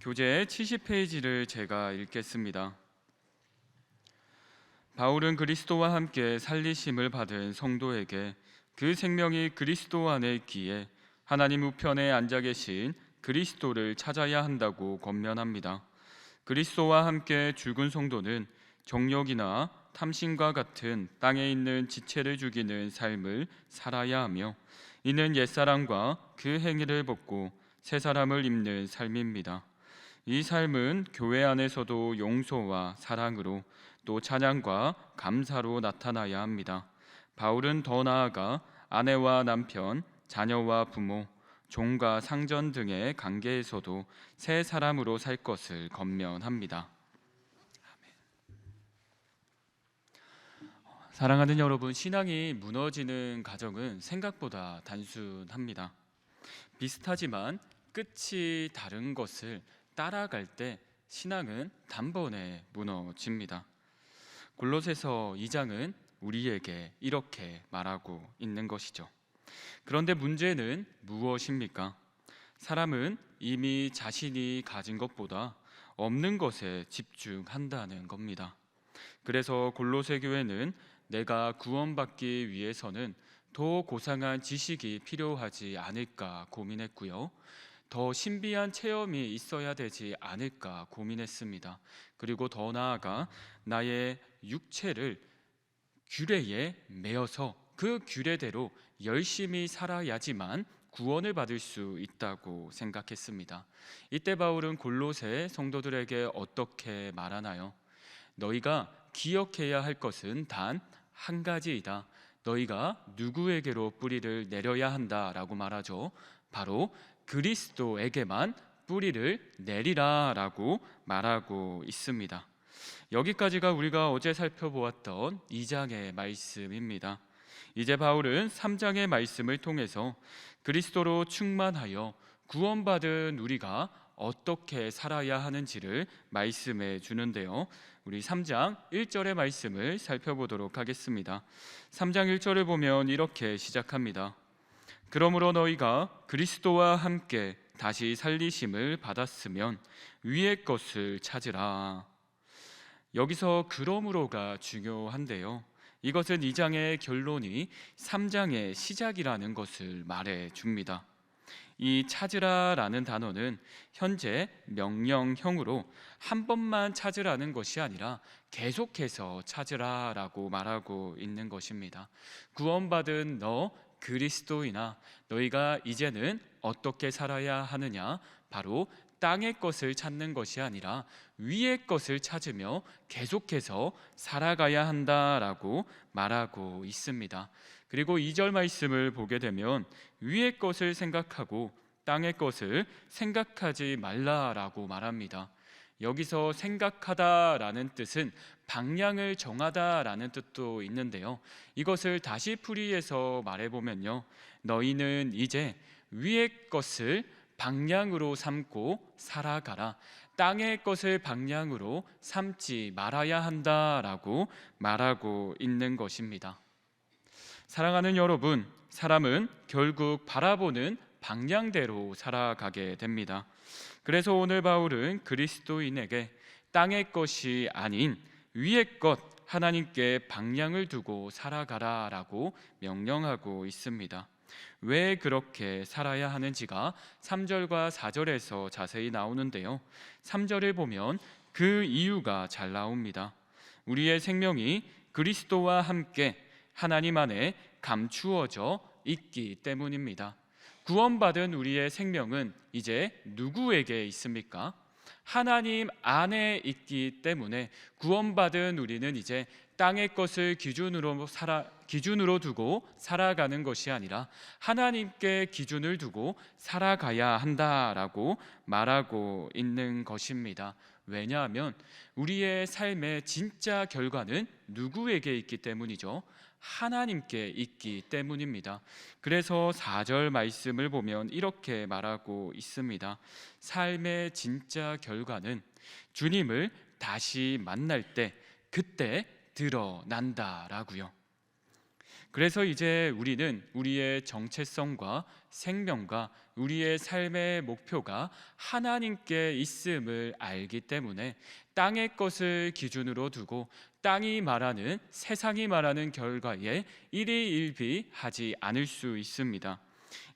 교재 70페이지를 제가 읽겠습니다. 바울은 그리스도와 함께 살리심을 받은 성도에게 그 생명이 그리스도 안에 있기에 하나님 우편에 앉아 계신 그리스도를 찾아야 한다고 권면합니다. 그리스도와 함께 죽은 성도는 정욕이나 탐심과 같은 땅에 있는 지체를 죽이는 삶을 살아야 하며, 이는 옛사람과 그 행위를 벗고 새 사람을 입는 삶입니다. 이 삶은 교회 안에서도 용서와 사랑으로, 또 찬양과 감사로 나타나야 합니다. 바울은 더 나아가 아내와 남편, 자녀와 부모, 종과 상전 등의 관계에서도 새 사람으로 살 것을 권면합니다. 사랑하는 여러분, 신앙이 무너지는 과정은 생각보다 단순합니다. 비슷하지만 끝이 다른 것을 따라갈 때 신앙은 단번에 무너집니다. 골로새서 2장은 우리에게 이렇게 말하고 있는 것이죠. 그런데 문제는 무엇입니까? 사람은 이미 자신이 가진 것보다 없는 것에 집중한다는 겁니다. 그래서 골로새 교회는 내가 구원받기 위해서는 더 고상한 지식이 필요하지 않을까 고민했고요. 더 신비한 체험이 있어야 되지 않을까 고민했습니다. 그리고 더 나아가 나의 육체를 규례에 매여서 그 규례대로 열심히 살아야지만 구원을 받을 수 있다고 생각했습니다. 이때 바울은 골로새 성도들에게 어떻게 말하나요? 너희가 기억해야 할 것은 단 한 가지이다. 너희가 누구에게로 뿌리를 내려야 한다라고 말하죠. 바로 그리스도에게만 뿌리를 내리라 라고 말하고 있습니다. 여기까지가 우리가 어제 살펴보았던 2장의 말씀입니다. 이제 바울은 3장의 말씀을 통해서 그리스도로 충만하여 구원받은 우리가 어떻게 살아야 하는지를 말씀해 주는데요. 우리 3장 1절의 말씀을 살펴보도록 하겠습니다. 3장 1절을 보면 이렇게 시작합니다. 그러므로 너희가 그리스도와 함께 다시 살리심을 받았으면 위의 것을 찾으라. 여기서 그러므로가 중요한데요. 이것은 2장의 결론이 3장의 시작이라는 것을 말해 줍니다. 이 찾으라라는 단어는 현재 명령형으로 한 번만 찾으라는 것이 아니라 계속해서 찾으라라고 말하고 있는 것입니다. 구원받은 너 그리스도인아, 너희가 이제는 어떻게 살아야 하느냐? 바로 땅의 것을 찾는 것이 아니라 위의 것을 찾으며 계속해서 살아가야 한다라고 말하고 있습니다. 그리고 2절 말씀을 보게 되면 위의 것을 생각하고 땅의 것을 생각하지 말라라고 말합니다. 여기서 생각하다라는 뜻은 방향을 정하다라는 뜻도 있는데요. 이것을 다시 풀이해서 말해보면요, 너희는 이제 위의 것을 방향으로 삼고 살아가라. 땅의 것을 방향으로 삼지 말아야 한다라고 말하고 있는 것입니다. 사랑하는 여러분, 사람은 결국 바라보는 방향대로 살아가게 됩니다. 그래서 오늘 바울은 그리스도인에게 땅의 것이 아닌 위의 것, 하나님께 방향을 두고 살아가라라고 명령하고 있습니다. 왜 그렇게 살아야 하는지가 3절과 4절에서 자세히 나오는데요. 3절을 보면 그 이유가 잘 나옵니다. 우리의 생명이 그리스도와 함께 하나님 안에 감추어져 있기 때문입니다. 구원받은 우리의 생명은 이제 누구에게 있습니까? 하나님 안에 있기 때문에 구원받은 우리는 이제 땅의 것을 기준으로 두고 살아가는 것이 아니라 하나님께 기준을 두고 살아가야 한다라고 말하고 있는 것입니다. 왜냐하면 우리의 삶의 진짜 결과는 누구에게 있기 때문이죠? 하나님께 있기 때문입니다. 그래서 4절 말씀을 보면 이렇게 말하고 있습니다. 삶의 진짜 결과는 주님을 다시 만날 때 그때 드러난다라고요. 그래서 이제 우리는 우리의 정체성과 생명과 우리의 삶의 목표가 하나님께 있음을 알기 때문에 땅의 것을 기준으로 두고 땅이 말하는, 세상이 말하는 결과에 일희일비하지 않을 수 있습니다.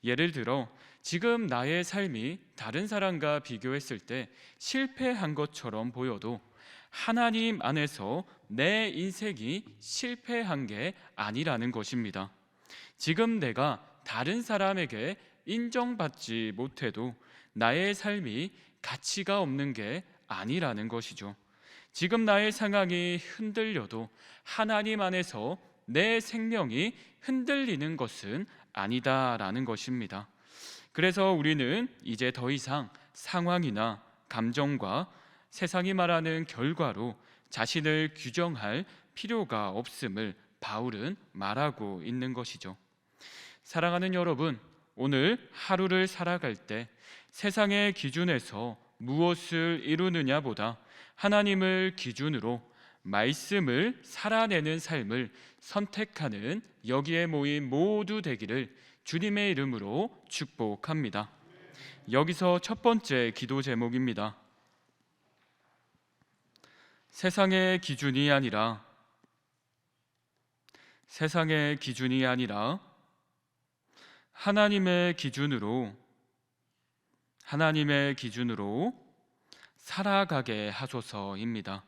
예를 들어 지금 나의 삶이 다른 사람과 비교했을 때 실패한 것처럼 보여도 하나님 안에서 내 인생이 실패한 게 아니라는 것입니다. 지금 내가 다른 사람에게 인정받지 못해도 나의 삶이 가치가 없는 게 아니라는 것이죠. 지금 나의 상황이 흔들려도 하나님 안에서 내 생명이 흔들리는 것은 아니다라는 것입니다. 그래서 우리는 이제 더 이상 상황이나 감정과 세상이 말하는 결과로 자신을 규정할 필요가 없음을 바울은 말하고 있는 것이죠. 사랑하는 여러분, 오늘 하루를 살아갈 때 세상의 기준에서 무엇을 이루느냐보다 하나님을 기준으로 말씀을 살아내는 삶을 선택하는 여기에 모인 모두 되기를 주님의 이름으로 축복합니다. 여기서 첫 번째 기도 제목입니다. 세상의 기준이 아니라 하나님의 기준으로 살아가게 하소서입니다.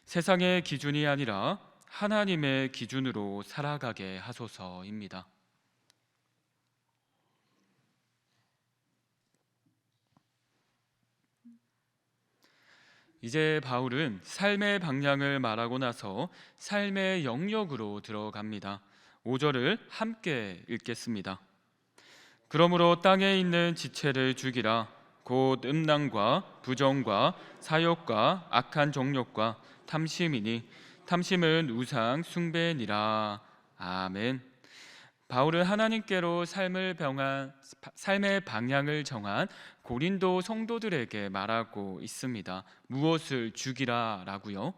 세상의 기준이 아니라 하나님의 기준으로 살아가게 하소서입니다. 이제 바울은 삶의 방향을 말하고 나서 삶의 영역으로 들어갑니다. 5절을 함께 읽겠습니다. 그러므로 땅에 있는 지체를 죽이라. 곧 음란과 부정과 사욕과 악한 정욕과 탐심이니 탐심은 우상 숭배니라. 아멘. 바울은 하나님께로 삶의 방향을 정한 고린도 성도들에게 말하고 있습니다. 무엇을 죽이라 라고요?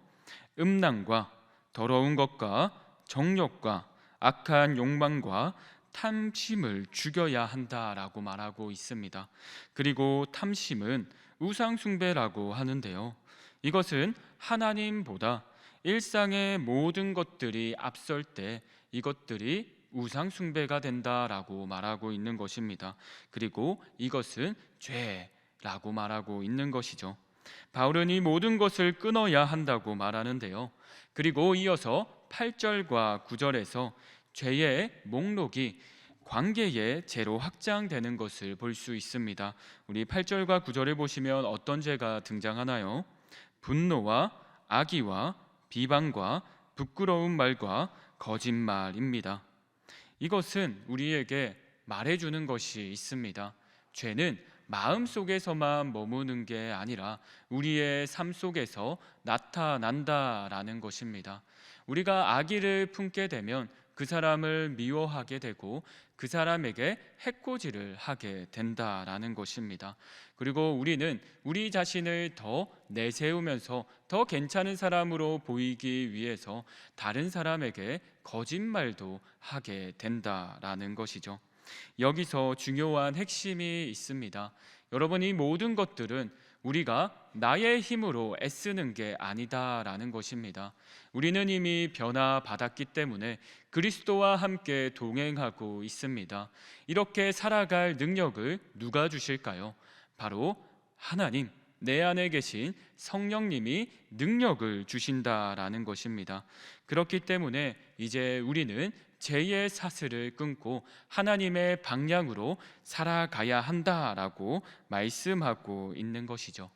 음란과 더러운 것과 정욕과 악한 욕망과 탐심을 죽여야 한다라고 말하고 있습니다. 그리고 탐심은 우상 숭배라고 하는데요. 이것은 하나님보다 일상의 모든 것들이 앞설 때 이것들이 우상 숭배가 된다라고 말하고 있는 것입니다. 그리고 이것은 죄라고 말하고 있는 것이죠. 바울은 이 모든 것을 끊어야 한다고 말하는데요. 그리고 이어서 8절과 9절에서 죄의 목록이 관계의 죄로 확장되는 것을 볼 수 있습니다. 우리 8절과 9절을 보시면 어떤 죄가 등장하나요? 분노와 악의와 비방과 부끄러운 말과 거짓말입니다. 이것은 우리에게 말해주는 것이 있습니다. 죄는 마음속에서만 머무는 게 아니라 우리의 삶 속에서 나타난다라는 것입니다. 우리가 악의를 품게 되면 그 사람을 미워하게 되고 그 사람에게 해코지를 하게 된다라는 것입니다. 그리고 우리는 우리 자신을 더 내세우면서 더 괜찮은 사람으로 보이기 위해서 다른 사람에게 거짓말도 하게 된다라는 것이죠. 여기서 중요한 핵심이 있습니다. 여러분, 이 모든 것들은 우리가 나의 힘으로 애쓰는 게 아니다라는 것입니다. 우리는 이미 변화받았기 때문에 그리스도와 함께 동행하고 있습니다. 이렇게 살아갈 능력을 누가 주실까요? 바로 하나님, 내 안에 계신 성령님이 능력을 주신다라는 것입니다. 그렇기 때문에 이제 우리는 죄의 사슬을 끊고 하나님의 방향으로 살아가야 한다라고 말씀하고 있는 것이죠.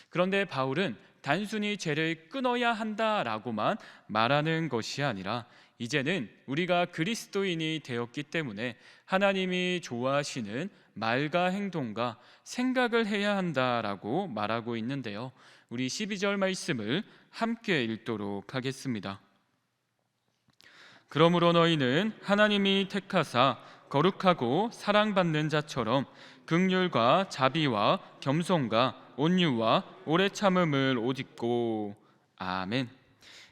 그런데 바울은 단순히 죄를 끊어야 한다라고만 말하는 것이 아니라 이제는 우리가 그리스도인이 되었기 때문에 하나님이 좋아하시는 말과 행동과 생각을 해야 한다라고 말하고 있는데요. 우리 12절 말씀을 함께 읽도록 하겠습니다. 그러므로 너희는 하나님이 택하사 거룩하고 사랑받는 자처럼 긍휼과 자비와 겸손과 온유와 오래 참음을 옷 입고. 아멘.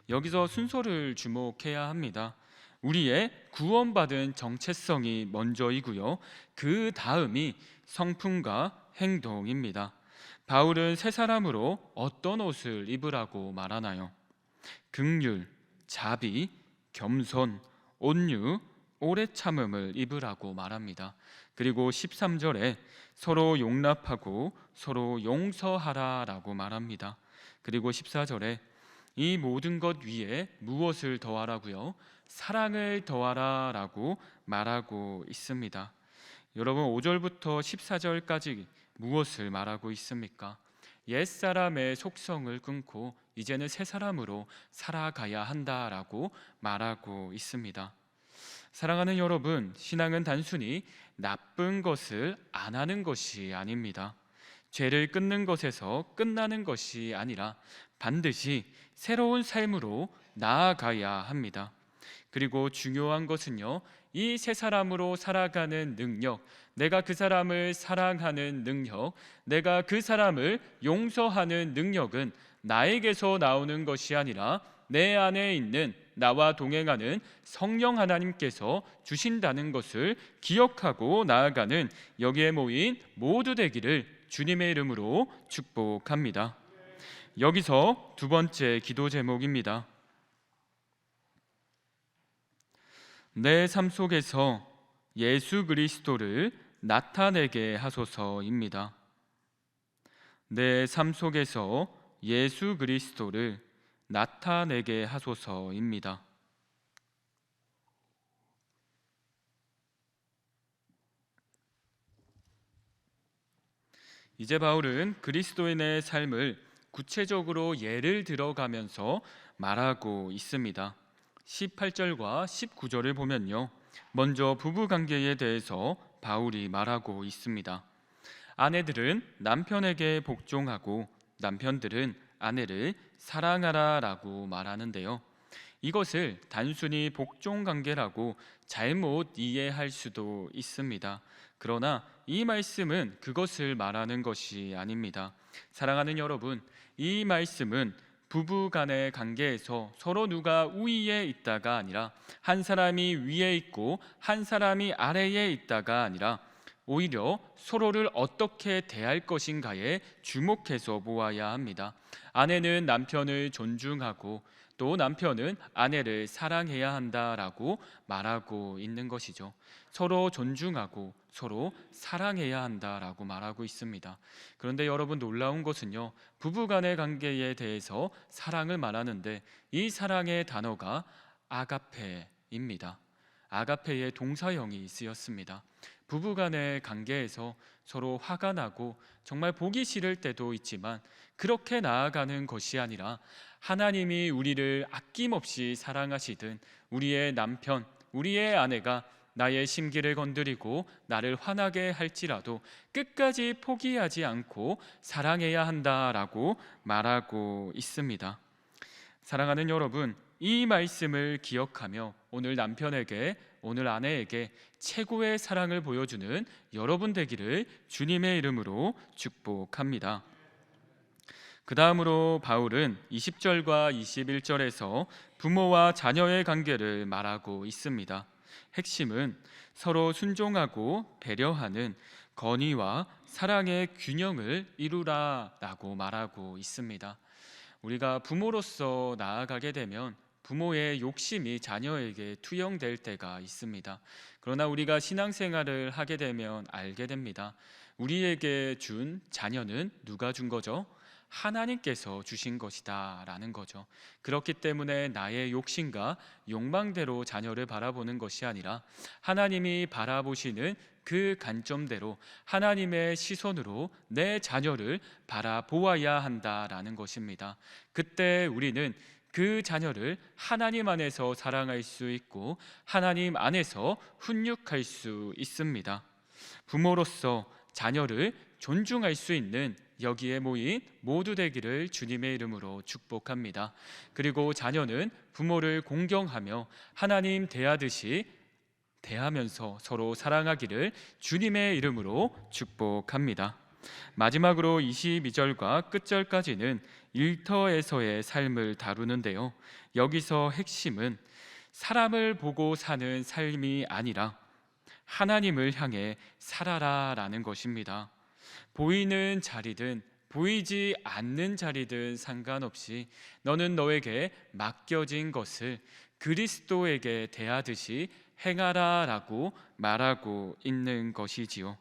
여기서 순서를 주목해야 합니다. 우리의 구원받은 정체성이 먼저이고요. 그 다음이 성품과 행동입니다. 바울은 새 사람으로 어떤 옷을 입으라고 말하나요? 긍휼, 자비, 겸손, 온유, 오래 참음을 입으라고 말합니다. 그리고 13절에 서로 용납하고 서로 용서하라라고 말합니다. 그리고 14절에 이 모든 것 위에 무엇을 더하라고요? 사랑을 더하라라고 말하고 있습니다. 여러분 5절부터 14절까지 무엇을 말하고 있습니까? 옛사람의 속성을 끊고 이제는 새 사람으로 살아가야 한다라고 말하고 있습니다. 사랑하는 여러분, 신앙은 단순히 나쁜 것을 안 하는 것이 아닙니다. 죄를 끊는 것에서 끝나는 것이 아니라 반드시 새로운 삶으로 나아가야 합니다. 그리고 중요한 것은요, 이 새 사람으로 살아가는 능력, 내가 그 사람을 사랑하는 능력, 내가 그 사람을 용서하는 능력은 나에게서 나오는 것이 아니라 내 안에 있는 나와 동행하는 성령 하나님께서 주신다는 것을 기억하고 나아가는 여기에 모인 모두 되기를 주님의 이름으로 축복합니다. 여기서 두 번째 기도 제목입니다. 내 삶 속에서 예수 그리스도를 나타내게 하소서입니다. 내 삶 속에서 예수 그리스도를 나타내게 하소서입니다. 이제 바울은 그리스도인의 삶을 구체적으로 예를 들어가면서 말하고 있습니다. 18절과 19절을 보면요, 먼저 부부관계에 대해서 바울이 말하고 있습니다. 아내들은 남편에게 복종하고 남편들은 아내를 사랑하라라고 말하는데요, 이것을 단순히 복종관계라고 잘못 이해할 수도 있습니다. 그러나 이 말씀은 그것을 말하는 것이 아닙니다. 사랑하는 여러분, 이 말씀은 부부 간의 관계에서 서로 누가 우위에 있다가 아니라 한 사람이 위에 있고 한 사람이 아래에 있다가 아니라 오히려 서로를 어떻게 대할 것인가에 주목해서 보아야 합니다. 아내는 남편을 존중하고 또 남편은 아내를 사랑해야 한다라고 말하고 있는 것이죠. 서로 존중하고 서로 사랑해야 한다라고 말하고 있습니다. 그런데 여러분, 놀라운 것은요, 부부간의 관계에 대해서 사랑을 말하는데 이 사랑의 단어가 아가페입니다. 아가페의 동사형이 쓰였습니다. 부부간의 관계에서 서로 화가 나고 정말 보기 싫을 때도 있지만 그렇게 나아가는 것이 아니라 하나님이 우리를 아낌없이 사랑하시든 우리의 남편, 우리의 아내가 나의 심기를 건드리고 나를 화나게 할지라도 끝까지 포기하지 않고 사랑해야 한다라고 말하고 있습니다. 사랑하는 여러분, 이 말씀을 기억하며 오늘 남편에게, 오늘 아내에게 최고의 사랑을 보여주는 여러분 되기를 주님의 이름으로 축복합니다. 그 다음으로 바울은 20절과 21절에서 부모와 자녀의 관계를 말하고 있습니다. 핵심은 서로 순종하고 배려하는 건의와 사랑의 균형을 이루라라고 말하고 있습니다. 우리가 부모로서 나아가게 되면 부모의 욕심이 자녀에게 투영될 때가 있습니다. 그러나 우리가 신앙생활을 하게 되면 알게 됩니다. 우리에게 준 자녀는 누가 준 거죠? 하나님께서 주신 것이다 라는 거죠. 그렇기 때문에 나의 욕심과 욕망대로 자녀를 바라보는 것이 아니라 하나님이 바라보시는 그 관점대로 하나님의 시선으로 내 자녀를 바라보아야 한다라는 것입니다. 그때 우리는 그 자녀를 하나님 안에서 사랑할 수 있고 하나님 안에서 훈육할 수 있습니다. 부모로서 자녀를 존중할 수 있는 여기에 모인 모두 되기를 주님의 이름으로 축복합니다. 그리고 자녀는 부모를 공경하며 하나님 대하듯이 대하면서 서로 사랑하기를 주님의 이름으로 축복합니다. 마지막으로 22절과 끝절까지는 일터에서의 삶을 다루는데요, 여기서 핵심은 사람을 보고 사는 삶이 아니라 하나님을 향해 살아라라는 것입니다. 보이는 자리든 보이지 않는 자리든 상관없이 너는 너에게 맡겨진 것을 그리스도에게 대하듯이 행하라라고 말하고 있는 것이지요.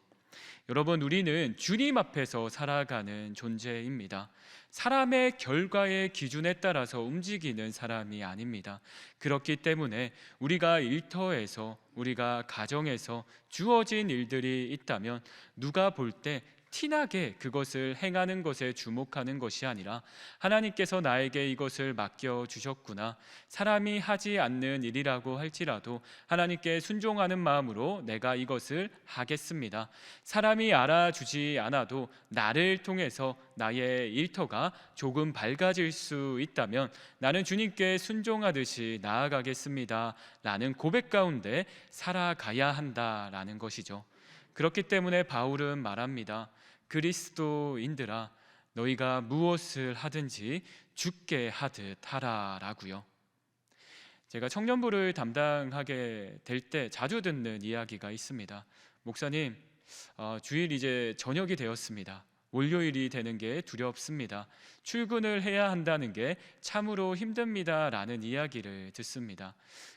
여러분, 우리는 주님 앞에서 살아가는 존재입니다. 사람의 결과의 기준에 따라서 움직이는 사람이 아닙니다. 그렇기 때문에 우리가 일터에서, 우리가 가정에서 주어진 일들이 있다면 누가 볼 때 티나게 그것을 행하는 것에 주목하는 것이 아니라 하나님께서 나에게 이것을 맡겨주셨구나, 사람이 하지 않는 일이라고 할지라도 하나님께 순종하는 마음으로 내가 이것을 하겠습니다. 사람이 알아주지 않아도 나를 통해서 나의 일터가 조금 밝아질 수 있다면 나는 주님께 순종하듯이 나아가겠습니다 라는 고백 가운데 살아가야 한다라는 것이죠. 그렇기 때문에 바울은 말합니다. 그리스도인들아, 너희가 무엇을 하든지 주께 하듯 하라라고요. 제가 청년부를 담당하게 될 때 자주 듣는 이야기가 있습니다. 목사님, 주일 이제 저녁이 되었습니다. 월요일이 되는 게 두렵습니다. 출근을 해야 한다는 게 참으로 힘듭니다 라는 이야기를 듣습니다.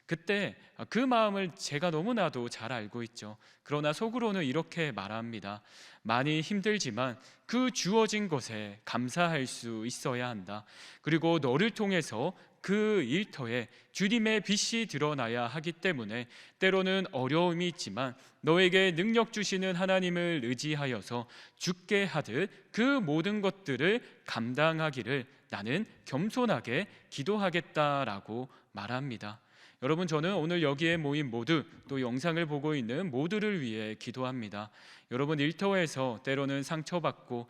그때 그 마음을 제가 너무나도 잘 알고 있죠. 그러나 속으로는 이렇게 말합니다. 많이 힘들지만 그 주어진 것에 감사할 수 있어야 한다. 그리고 너를 통해서 그 일터에 주님의 빛이 드러나야 하기 때문에 때로는 어려움이 있지만 너에게 능력 주시는 하나님을 의지하여서 주께 하듯 그 모든 것들을 감당하기를 나는 겸손하게 기도하겠다라고 말합니다. 여러분, 저는 오늘 여기에 모인 모두, 또 영상을 보고 있는 모두를 위해 기도합니다. 여러분, 일터에서 때로는 상처받고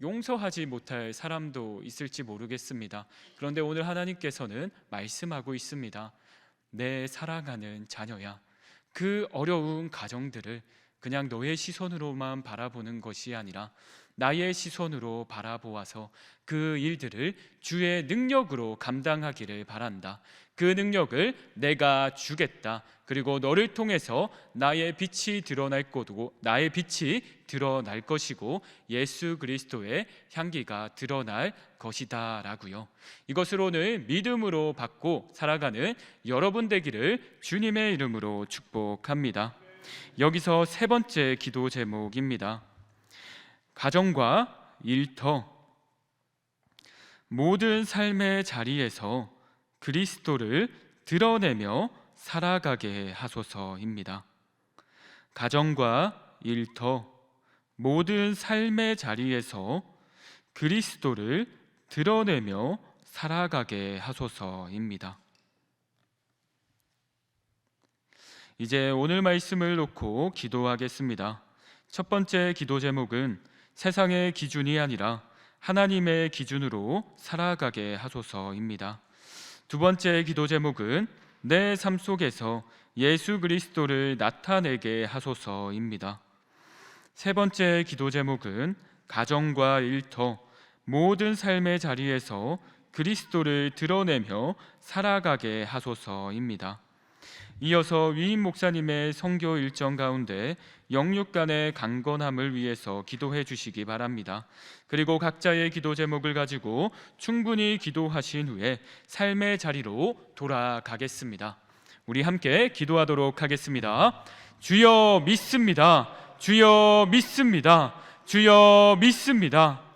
용서하지 못할 사람도 있을지 모르겠습니다. 그런데 오늘 하나님께서는 말씀하고 있습니다. 내 사랑하는 자녀야, 그 어려운 가정들을 그냥 너의 시선으로만 바라보는 것이 아니라 나의 시선으로 바라보아서 그 일들을 주의 능력으로 감당하기를 바란다. 그 능력을 내가 주겠다. 그리고 너를 통해서 나의 빛이 드러날 것이고 예수 그리스도의 향기가 드러날 것이다 라고요. 이것을 오늘 믿음으로 받고 살아가는 여러분 되기를 주님의 이름으로 축복합니다. 여기서 세 번째 기도 제목입니다. 가정과 일터, 모든 삶의 자리에서 그리스도를 드러내며 살아가게 하소서입니다. 가정과 일터, 모든 삶의 자리에서 그리스도를 드러내며 살아가게 하소서입니다. 이제 오늘 말씀을 놓고 기도하겠습니다. 첫 번째 기도 제목은 세상의 기준이 아니라 하나님의 기준으로 살아가게 하소서입니다. 두 번째 기도 제목은 내 삶 속에서 예수 그리스도를 나타내게 하소서입니다. 세 번째 기도 제목은 가정과 일터, 모든 삶의 자리에서 그리스도를 드러내며 살아가게 하소서입니다. 이어서 위임 목사님의 선교 일정 가운데 영육 간의 강건함을 위해서 기도해 주시기 바랍니다. 그리고 각자의 기도 제목을 가지고 충분히 기도하신 후에 삶의 자리로 돌아가겠습니다. 우리 함께 기도하도록 하겠습니다. 주여 믿습니다. 주여 믿습니다. 주여 믿습니다.